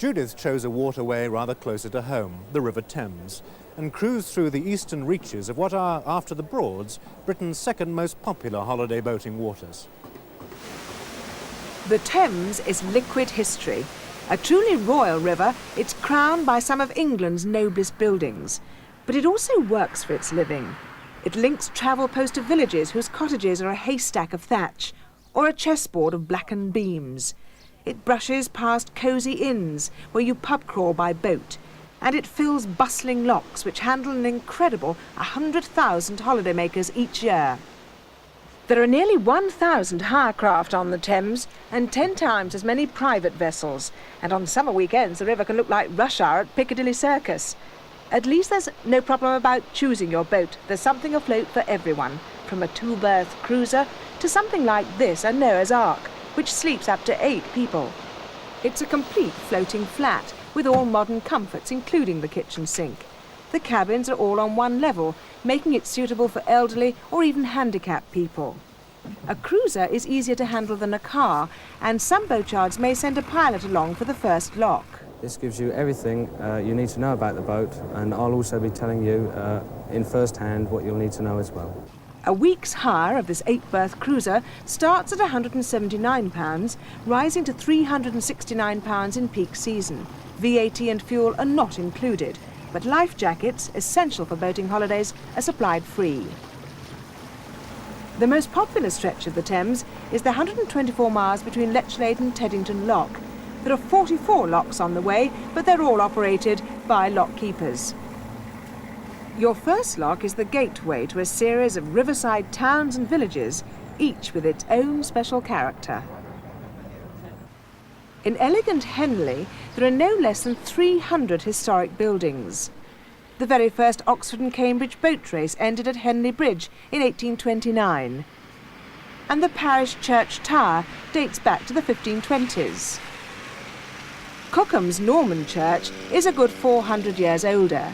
Judith chose a waterway rather closer to home, the River Thames, and cruised through the eastern reaches of what are, after the Broads, Britain's second most popular holiday boating waters. The Thames is liquid history. A truly royal river, it's crowned by some of England's noblest buildings. But it also works for its living. It links travel-poster villages whose cottages are a haystack of thatch or a chessboard of blackened beams. It brushes past cosy inns where you pub crawl by boat, and it fills bustling locks which handle an incredible 100,000 holidaymakers each year. There are nearly 1,000 hire craft on the Thames and 10 times as many private vessels, and on summer weekends the river can look like rush hour at Piccadilly Circus. At least there's no problem about choosing your boat. There's something afloat for everyone, from a 2-berth cruiser to something like this, a Noah's Ark, which sleeps up to 8 people. It's a complete floating flat with all modern comforts, including the kitchen sink. The cabins are all on one level, making it suitable for elderly or even handicapped people. A cruiser is easier to handle than a car, and some boatyards may send a pilot along for the first lock. This gives you everything you need to know about the boat, and I'll also be telling you in first hand what you'll need to know as well. A week's hire of this 8-berth cruiser starts at £179, rising to £369 in peak season. VAT and fuel are not included, but life jackets, essential for boating holidays, are supplied free. The most popular stretch of the Thames is the 124 miles between Lechlade and Teddington Lock. There are 44 locks on the way, but they're all operated by lock keepers. Your first lock is the gateway to a series of riverside towns and villages, each with its own special character. In elegant Henley, there are no less than 300 historic buildings. The very first Oxford and Cambridge boat race ended at Henley Bridge in 1829. And the parish church tower dates back to the 1520s. Cookham's Norman church is a good 400 years older.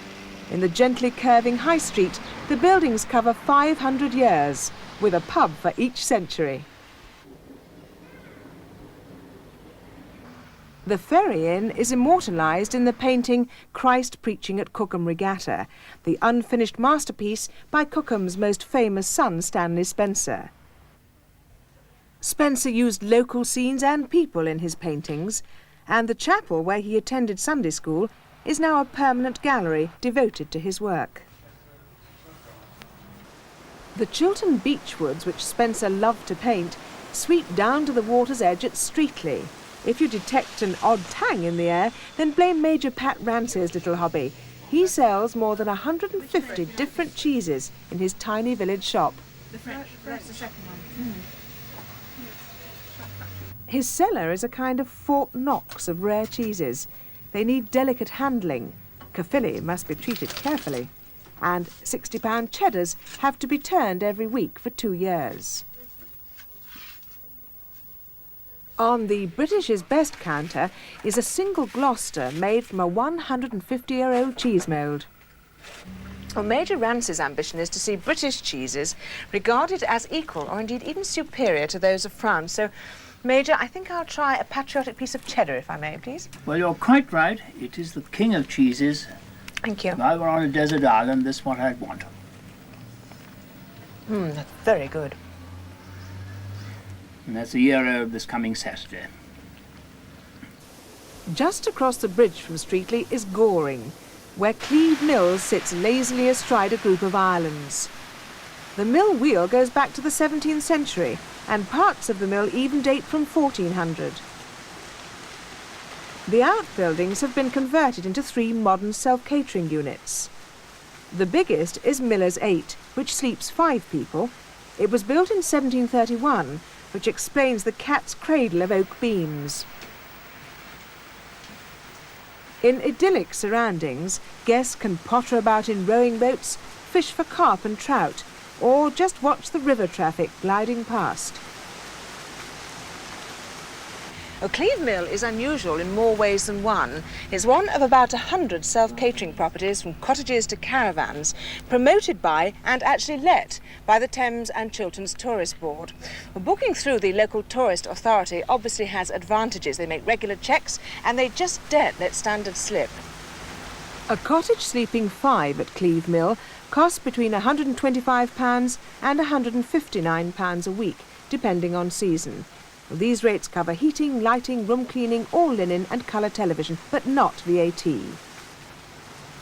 In the gently curving High Street, the buildings cover 500 years, with a pub for each century. The Ferry Inn is immortalised in the painting Christ Preaching at Cookham Regatta, the unfinished masterpiece by Cookham's most famous son, Stanley Spencer. Spencer used local scenes and people in his paintings, and the chapel where he attended Sunday school is now a permanent gallery devoted to his work. The Chiltern beech woods, which Spencer loved to paint, sweep down to the water's edge at Streatley. If you detect an odd tang in the air, then blame Major Pat Rance's little hobby. He sells more than 150 different cheeses in his tiny village shop. The French, that's the second one. His cellar is a kind of Fort Knox of rare cheeses. They need delicate handling. Caerphilly must be treated carefully. And £60 cheddars have to be turned every week for 2 years. On the British's Best counter is a single Gloucester made from a 150-year-old cheese mould. Well, Major Rance's ambition is to see British cheeses regarded as equal or indeed even superior to those of France. So, Major, I think I'll try a patriotic piece of cheddar, if I may, please. Well, you're quite right. It is the king of cheeses. Thank you. If I were on a desert island, this is what I'd want. That's very good. And that's the year of this coming Saturday. Just across the bridge from Streatley is Goring, where Cleve Mills sits lazily astride a group of islands. The mill wheel goes back to the 17th century, and parts of the mill even date from 1400. The outbuildings have been converted into 3 modern self-catering units. The biggest is Miller's 8, which sleeps 5 people. It was built in 1731, which explains the cat's cradle of oak beams. In idyllic surroundings, guests can potter about in rowing boats, fish for carp and trout, or just watch the river traffic gliding past. Well, Cleve Mill is unusual in more ways than one. It's one of about 100 self-catering properties, from cottages to caravans, promoted by and actually let by the Thames and Chilterns Tourist Board. Well, booking through the local tourist authority obviously has advantages. They make regular checks and they just daren't let standards slip. A cottage sleeping 5 at Cleve Mill costs between £125 and £159 a week, depending on season. Well, these rates cover heating, lighting, room cleaning, all linen and colour television, but not VAT.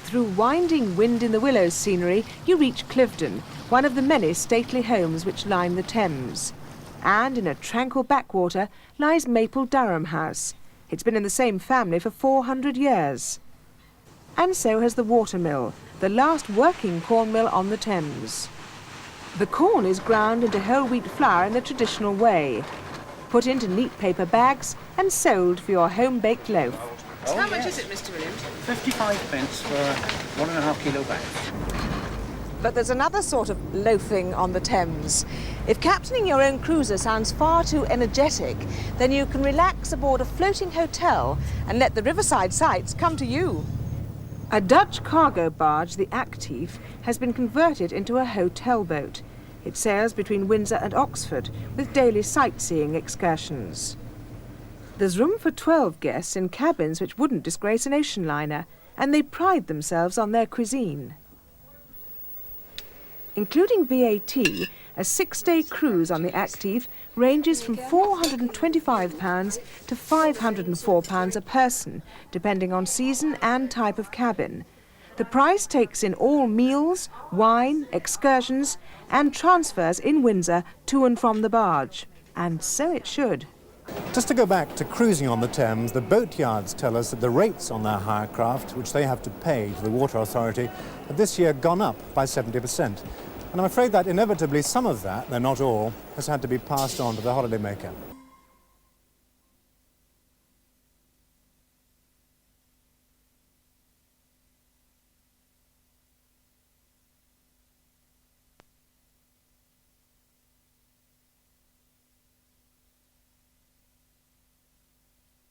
Through winding Wind in the Willows scenery, you reach Cliveden, one of the many stately homes which line the Thames. And in a tranquil backwater lies Maple Durham House. It's been in the same family for 400 years. And so has the Watermill, the last working corn mill on the Thames. The corn is ground into whole wheat flour in the traditional way, put into neat paper bags and sold for your home-baked loaf. How much is it, Mr. Williams? 55 pence for 1.5 kilo bags. But there's another sort of loafing on the Thames. If captaining your own cruiser sounds far too energetic, then you can relax aboard a floating hotel and let the Riverside sights come to you. A Dutch cargo barge, the Actief, has been converted into a hotel boat. It sails between Windsor and Oxford with daily sightseeing excursions. There's room for 12 guests in cabins which wouldn't disgrace an ocean liner, and they pride themselves on their cuisine. Including VAT, a 6-day cruise on the Actief ranges from £425 to £504 a person, depending on season and type of cabin. The price takes in all meals, wine, excursions and transfers in Windsor to and from the barge. And so it should. Just to go back to cruising on the Thames, the boatyards tell us that the rates on their hire craft, which they have to pay to the Water Authority, have this year gone up by 70%. And I'm afraid that inevitably some of that, though not all, has had to be passed on to the holidaymaker.